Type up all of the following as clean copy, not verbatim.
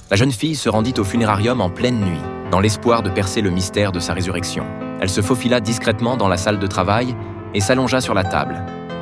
La jeune fille se rendit au funérarium en pleine nuit, dans l'espoir de percer le mystère de sa résurrection. Elle se faufila discrètement dans la salle de travail et s'allongea sur la table,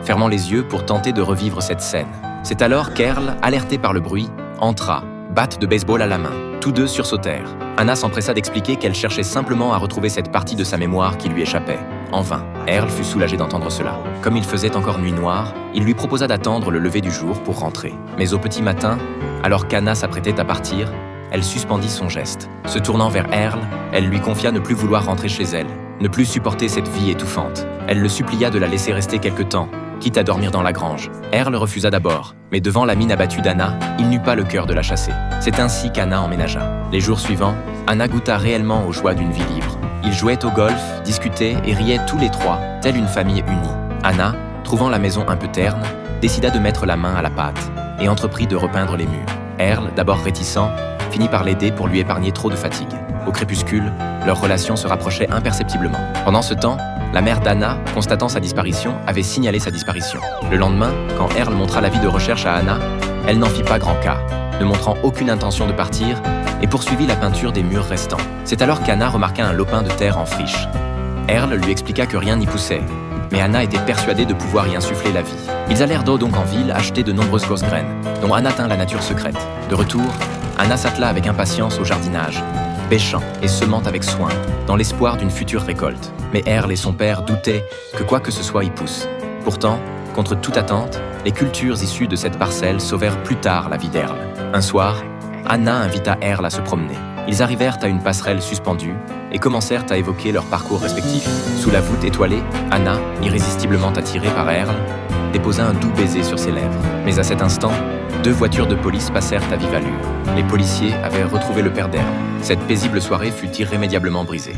fermant les yeux pour tenter de revivre cette scène. C'est alors qu'Earl, alerté par le bruit, entra, batte de baseball à la main. Tous deux sursautèrent. Anna s'empressa d'expliquer qu'elle cherchait simplement à retrouver cette partie de sa mémoire qui lui échappait. En vain, Earl fut soulagé d'entendre cela. Comme il faisait encore nuit noire, il lui proposa d'attendre le lever du jour pour rentrer. Mais au petit matin, alors qu'Anna s'apprêtait à partir, elle suspendit son geste. Se tournant vers Earl, elle lui confia ne plus vouloir rentrer chez elle, ne plus supporter cette vie étouffante. Elle le supplia de la laisser rester quelque temps, quitte à dormir dans la grange. Earl refusa d'abord, mais devant la mine abattue d'Anna, il n'eut pas le cœur de la chasser. C'est ainsi qu'Anna emménagea. Les jours suivants, Anna goûta réellement aux joies d'une vie libre. Ils jouaient au golf, discutaient et riaient tous les trois, telle une famille unie. Anna, trouvant la maison un peu terne, décida de mettre la main à la pâte et entreprit de repeindre les murs. Earl, d'abord réticent, finit par l'aider pour lui épargner trop de fatigue. Au crépuscule, leur relation se rapprochait imperceptiblement. Pendant ce temps, la mère d'Anna, constatant sa disparition, avait signalé sa disparition. Le lendemain, quand Earl montra l'avis de recherche à Anna, elle n'en fit pas grand cas, ne montrant aucune intention de partir, et poursuivit la peinture des murs restants. C'est alors qu'Anna remarqua un lopin de terre en friche. Earl lui expliqua que rien n'y poussait, mais Anna était persuadée de pouvoir y insuffler la vie. Ils allèrent donc en ville acheter de nombreuses grosses graines, dont Anna tint la nature secrète. De retour, Anna s'attela avec impatience au jardinage, bêchant et semant avec soin, dans l'espoir d'une future récolte. Mais Earl et son père doutaient que quoi que ce soit y pousse. Pourtant, contre toute attente, les cultures issues de cette parcelle sauvèrent plus tard la vie d'Earl. Un soir, Anna invita Earl à se promener. Ils arrivèrent à une passerelle suspendue et commencèrent à évoquer leurs parcours respectifs. Sous la voûte étoilée, Anna, irrésistiblement attirée par Earl, déposa un doux baiser sur ses lèvres. Mais à cet instant, 2 voitures de police passèrent à vive allure. Les policiers avaient retrouvé le père d'Earl. Cette paisible soirée fut irrémédiablement brisée.